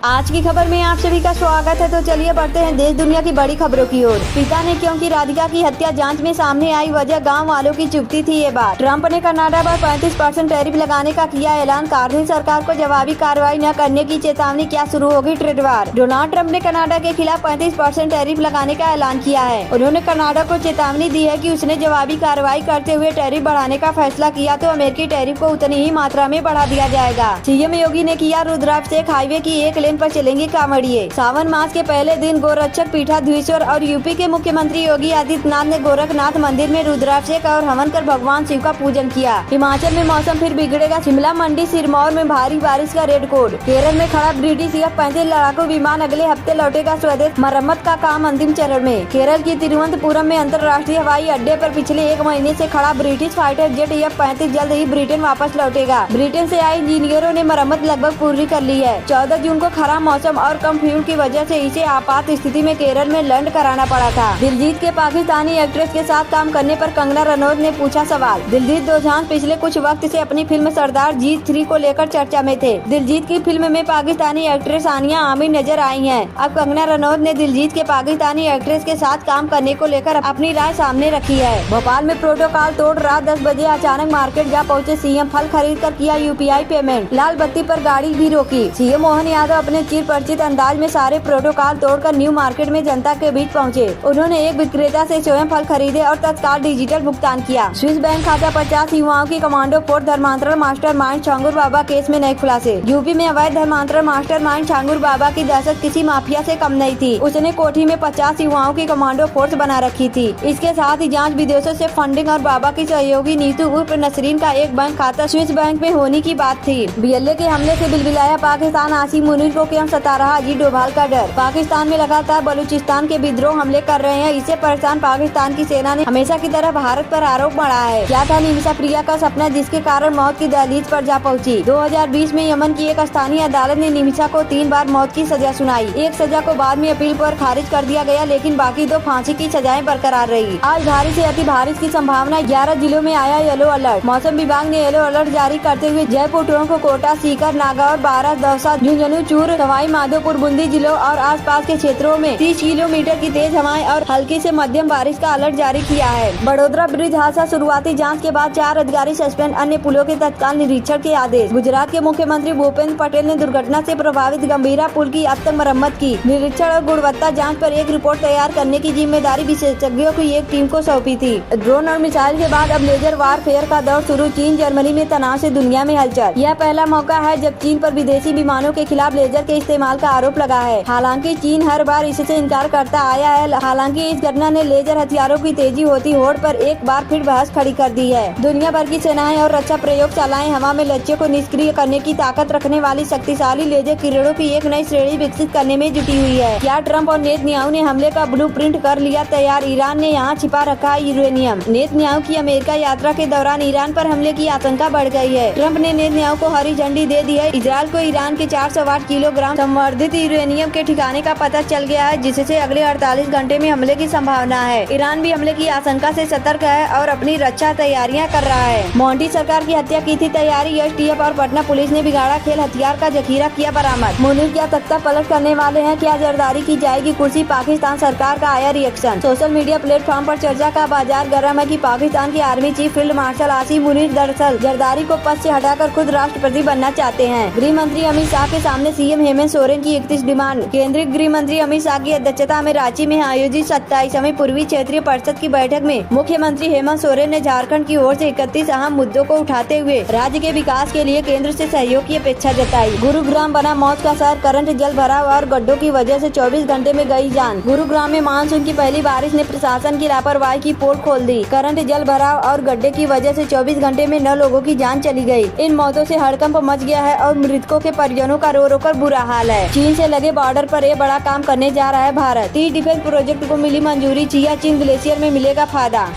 आज की खबर में आप सभी का स्वागत है। तो चलिए बढ़ते हैं देश दुनिया की बड़ी खबरों की ओर। पिता ने क्योंकि राधिका की हत्या, जांच में सामने आई वजह, गांव वालों की चुपती थी ये बात। ट्रंप ने कनाडा पर 35% टैरिफ लगाने का किया ऐलान। कारगिल सरकार को जवाबी कार्रवाई न करने की चेतावनी, क्या शुरू होगी ट्रेड वार। डोनाल्ड ट्रंप ने कनाडा के खिलाफ 35% टैरिफ लगाने का ऐलान किया है। उन्होंने कनाडा को चेतावनी दी है कि उसने जवाबी कार्रवाई करते हुए टैरिफ बढ़ाने का फैसला किया तो अमेरिकी टैरिफ को उतनी ही मात्रा में बढ़ा दिया जाएगा। सीएम योगी ने किया रुद्राभिषेक, हाईवे की एक लेन पर चलेंगे कांवड़िए। सावन मास के पहले दिन गोरक्षक पीठाधीश्वर और यूपी के मुख्यमंत्री योगी आदित्यनाथ ने गोरखनाथ मंदिर में रुद्राभिषेक और हवन कर भगवान शिव का पूजन किया। हिमाचल में मौसम फिर बिगड़ेगा, शिमला, मंडी, सिरमौर में भारी बारिश का रेड कोड। केरल में खड़ा ब्रिटिश F-35 लड़ाकू विमान अगले हफ्ते लौटेगा स्वदेश, मरम्मत का काम अंतिम चरण में। केरल की तिरुवनंतपुरम में अंतर्राष्ट्रीय हवाई अड्डे पर पिछले 1 महीने से खड़ा ब्रिटिश फाइटर जेट F-35 जल्द ही ब्रिटेन वापस लौटेगा। ब्रिटेन से आए इंजीनियरों ने मरम्मत लगभग पूरी कर ली है। 14 जून को खराब मौसम और कम फ्यूल की वजह से इसे आपात स्थिति में केरल में लैंड कराना पड़ा था। दिलजीत के पाकिस्तानी एक्ट्रेस के साथ काम करने पर कंगना रनौत ने पूछा सवाल। दिलजीत दोसांझ पिछले कुछ वक्त से अपनी फिल्म सरदार G3 को लेकर चर्चा में थे। दिलजीत की फिल्म में पाकिस्तानी एक्ट्रेस आनिया आमिर नजर आई हैं। अब कंगना रनौत ने दिलजीत के पाकिस्तानी एक्ट्रेस के साथ काम करने को लेकर अपनी राय सामने रखी है। भोपाल में प्रोटोकॉल तोड़ रात 10 बजे अचानक मार्केट जा पहुँचे सीएम, फल खरीद कर किया UPI पेमेंट, लाल बत्ती पर गाड़ी भी रोकी। सीएम मोहन यादव अपने चिर परिचित अंदाज में सारे प्रोटोकॉल तोड़कर न्यू मार्केट में जनता के बीच पहुंचे। उन्होंने एक विक्रेता से स्वयं फल खरीदे और तत्काल डिजिटल भुगतान किया। स्विस बैंक खाता 50 युवाओं की कमांडो फोर्स धर्मांतरण मास्टरमाइंड छांगुर बाबा केस में नए खुलासे। यूपी में अवैध धर्मांतरण मास्टरमाइंड छांगुर बाबा की दहशत किसी माफिया से कम नहीं थी। उसने कोठी में 50 युवाओं की कमांडो फोर्स बना रखी थी। इसके साथ ही जाँच विदेशों से फंडिंग और बाबा की सहयोगी नीतू उर्फ नसरीन का एक बैंक खाता स्विस बैंक में होने की बात थी। BLA के हमले से बिलबिलाया पाकिस्तान, आसिम मुनीर को क्यों सता रहा अजीत डोभाल का डर। पाकिस्तान में लगातार बलूचिस्तान के विद्रोह हमले कर रहे हैं। इससे परेशान पाकिस्तान की सेना ने हमेशा की तरह भारत पर आरोप बढ़ाया है। क्या था निमिषा प्रिया का सपना जिसके कारण मौत की दहलीज पर जा पहुंची। 2020 में यमन की एक स्थानीय अदालत ने निमिषा को 3 बार मौत की सजा सुनाई। एक सजा को बाद में अपील पर खारिज कर दिया गया, लेकिन बाकी 2 फांसी की सजाएं बरकरार रही। आज भारी से अति भारी की संभावना, 11 जिलों में आया येलो अलर्ट। मौसम विभाग ने येलो अलर्ट जारी करते हुए जयपुर, टोंक, कोटा, सीकर, नागौर, बारां, दौसा, झुंझुनू, चूरू, सवाई माधोपुर, बूंदी जिलों और आसपास के क्षेत्रों में 30 किलोमीटर की तेज हवाएं और हल्की से मध्यम बारिश का अलर्ट जारी किया है। बड़ोदरा ब्रिज हादसा, शुरुआती जांच के बाद 4 अधिकारी सस्पेंड, अन्य पुलों के तत्काल निरीक्षण के आदेश। गुजरात के मुख्यमंत्री भूपेंद्र पटेल ने दुर्घटना से प्रभावित गंभीरा पुल की अब तक मरम्मत की। निरीक्षण और गुणवत्ता जाँच पर एक रिपोर्ट तैयार करने की जिम्मेदारी विशेषज्ञों की एक टीम को सौंपी थी। ड्रोन और मिसाइल के बाद अब लेजर वारफेयर का दौर शुरू। चीन, जर्मनी में तनाव से दुनिया में हलचल। यह पहला मौका है जब चीन पर विदेशी विमानों के खिलाफ लेजर के इस्तेमाल का आरोप लगा है। हालांकि चीन हर बार इससे इनकार करता आया है। हालांकि इस घटना ने लेजर हथियारों की तेजी होती होड़ पर एक बार फिर बहस खड़ी कर दी है। दुनिया भर की सेनाएं और रक्षा प्रयोगशालाएं हवा में लक्ष्यों को निष्क्रिय करने की ताकत रखने वाली शक्तिशाली लेजर किरणों की एक नई श्रेणी विकसित करने में जुटी हुई है। क्या ट्रंप और नेतन्याहू ने हमले का ब्लूप्रिंट कर लिया तैयार। ईरान ने यहाँ छिपा रखा है यूरेनियम। नेतन्याहू की अमेरिका यात्रा के दौरान ईरान पर हमले की आशंका बढ़ गई है। ट्रंप ने नेतन्याहू को हरी झंडी दे दी है। इजरायल को ईरान के 408 किलोग्राम संवर्धित यूरेनियम के ठिकाने का पता चल गया है, जिससे अगले 48 घंटे में हमले की संभावना है। ईरान भी हमले की आशंका से सतर्क है और अपनी रक्षा तैयारियां कर रहा है। मोंटी सरकार की हत्या की थी तैयारी। STF और पटना पुलिस ने बिगाड़ा खेल, हथियार का जखीरा किया बरामद। मुनीर क्या तख्ता पलट करने वाले हैं, क्या जरदारी की जाएगी कुर्सी, पाकिस्तान सरकार का आया रिएक्शन। सोशल मीडिया प्लेटफॉर्म पर चर्चा का बाजार गर्म है कि पाकिस्तान के army chief field marshal Asim Munir दरअसल जरदारी को पद से हटाकर खुद राष्ट्रपति बनना चाहते हैं। गृह मंत्री अमित शाह के सामने सीएम हेमंत सोरेन की 31 डिमांड। केंद्रीय गृह मंत्री अमित शाह की अध्यक्षता में रांची में आयोजित 27वीं पूर्वी क्षेत्रीय परिषद की बैठक में मुख्यमंत्री हेमंत सोरेन ने झारखंड की ओर से 31 अहम मुद्दों को उठाते हुए राज्य के विकास के लिए केंद्र से सहयोग की अपेक्षा जताई। गुरुग्राम बना मौत का शहर, करंट, जल भराव और गड्ढों की वजह से 24 घंटे में गई जान। गुरुग्राम में मानसून की पहली बारिश ने प्रशासन की लापरवाही की पोल खोल दी। करंट, जल भराव और गड्ढे की वजह से 24 घंटे में 9 लोगों की जान चली गई। इन मौतों से हड़कंप मच गया है और मृतकों के परिजनों का रो रो कर बुरा हाल है। चीन से लगे बॉर्डर पर ये बड़ा काम करने जा रहा है भारत। 30 डिफेंस प्रोजेक्ट को मिली मंजूरी, सियाचिन ग्लेशियर में मिलेगा फायदा।